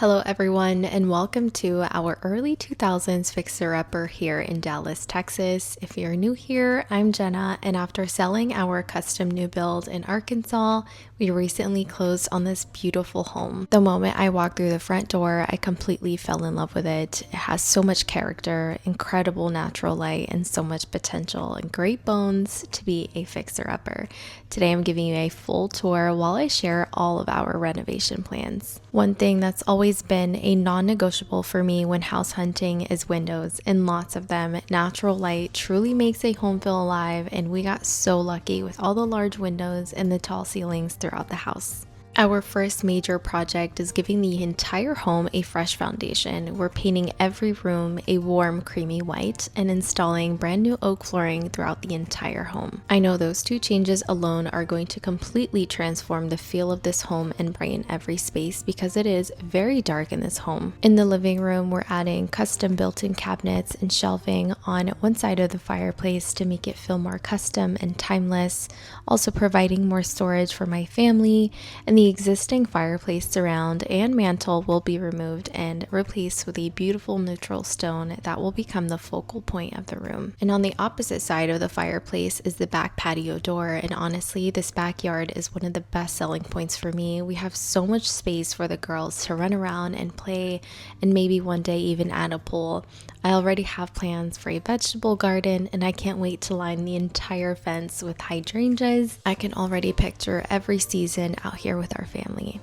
Hello everyone, and welcome to our early 2000s fixer-upper here in Dallas, Texas. If you're new here, I'm Jenna, and after selling our custom new build in Arkansas, we recently closed on this beautiful home. The moment I walked through the front door, I completely fell in love with it. It has so much character, incredible natural light, and so much potential and great bones to be a fixer-upper. Today I'm giving you a full tour while I share all of our renovation plans. One thing that's always been a non-negotiable for me when house hunting is windows, and lots of them. Natural light truly makes a home feel alive, and we got so lucky with all the large windows and the tall ceilings throughout the house. Our first major project is giving the entire home a fresh foundation. We're painting every room a warm, creamy white and installing brand new oak flooring throughout the entire home. I know those two changes alone are going to completely transform the feel of this home and brighten every space because it is very dark in this home. In the living room, we're adding custom built-in cabinets and shelving on one side of the fireplace to make it feel more custom and timeless, also providing more storage for my family, and the existing fireplace surround and mantle will be removed and replaced with a beautiful neutral stone that will become the focal point of the room. And on the opposite side of the fireplace is the back patio door, and honestly, this backyard is one of the best selling points for me. We have so much space for the girls to run around and play, and maybe one day even add a pool. I already have plans for a vegetable garden, and I can't wait to line the entire fence with hydrangeas. I can already picture every season out here with our family.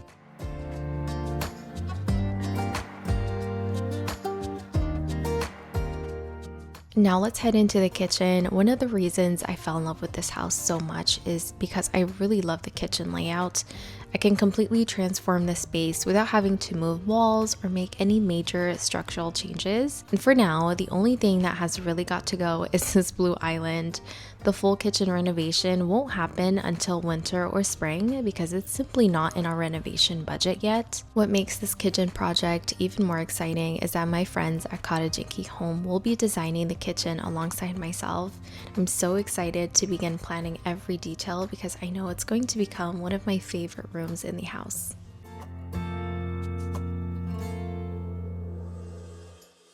Now let's head into the kitchen. One of the reasons I fell in love with this house so much is because I really love the kitchen layout. I can completely transform the space without having to move walls or make any major structural changes. And for now, the only thing that has really got to go is this blue island. The full kitchen renovation won't happen until winter or spring because it's simply not in our renovation budget yet. What makes this kitchen project even more exciting is that my friends at Cottage & Key Home will be designing the kitchen alongside myself. I'm so excited to begin planning every detail because I know it's going to become one of my favorite rooms in the house.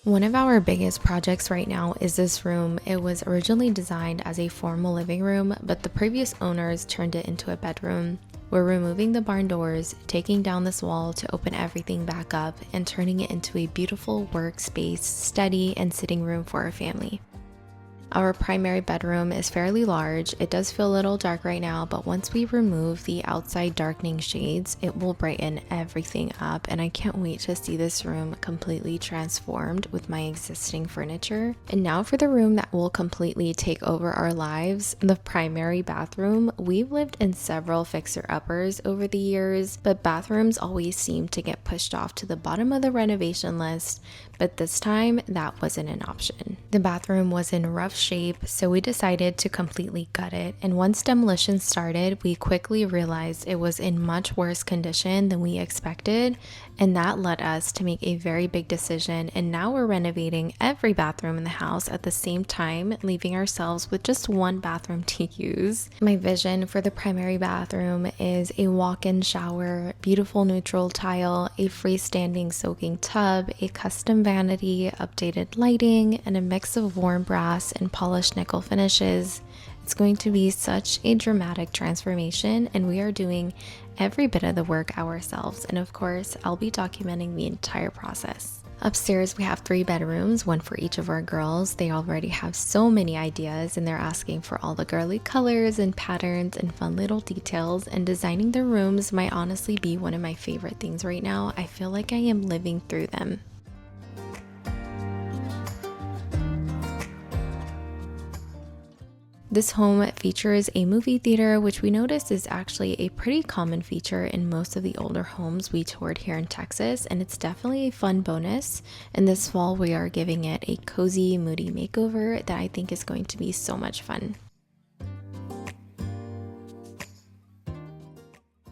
One of our biggest projects right now is this room. It was originally designed as a formal living room, but the previous owners turned it into a bedroom. We're removing the barn doors, taking down this wall to open everything back up, and turning it into a beautiful workspace, study, and sitting room for our family. Our primary bedroom is fairly large. It does feel a little dark right now, but once we remove the outside darkening shades, it will brighten everything up, and I can't wait to see this room completely transformed with my existing furniture. And now for the room that will completely take over our lives, the primary bathroom. We've lived in several fixer-uppers over the years, but bathrooms always seem to get pushed off to the bottom of the renovation list, but this time that wasn't an option. The bathroom was in rough shape, so we decided to completely gut it, and once demolition started, we quickly realized it was in much worse condition than we expected, and that led us to make a very big decision, and now we're renovating every bathroom in the house at the same time, leaving ourselves with just one bathroom to use. My vision for the primary bathroom is a walk-in shower, beautiful neutral tile, a freestanding soaking tub, a custom vanity, updated lighting, and a mix of warm brass and polished nickel finishes. It's going to be such a dramatic transformation, and we are doing every bit of the work ourselves, and of course I'll be documenting the entire process. Upstairs we have 3 bedrooms, one for each of our girls. They already have so many ideas, and they're asking for all the girly colors and patterns and fun little details, and designing their rooms might honestly be one of my favorite things right now. I feel like I am living through them. This home features a movie theater, which we noticed is actually a pretty common feature in most of the older homes we toured here in Texas, and it's definitely a fun bonus. And this fall we are giving it a cozy, moody makeover that I think is going to be so much fun.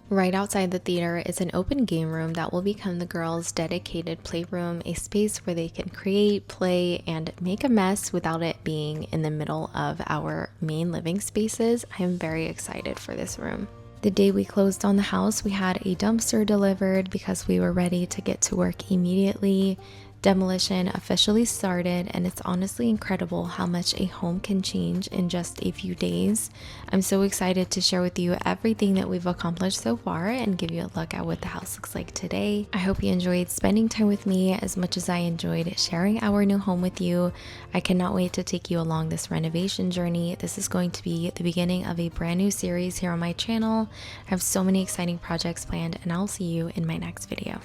Right outside the theater is an open game room that will become the girls' dedicated playroom, a space where they can create, play, and make a mess without it being in the middle of our main living spaces. I am very excited for this room. The day we closed on the house, we had a dumpster delivered because we were ready to get to work immediately. Demolition officially started, and it's honestly incredible how much a home can change in just a few days. I'm so excited to share with you everything that we've accomplished so far and give you a look at what the house looks like today. I hope you enjoyed spending time with me as much as I enjoyed sharing our new home with you. I cannot wait to take you along this renovation journey. This is going to be the beginning of a brand new series here on my channel. I have so many exciting projects planned, and I'll see you in my next video.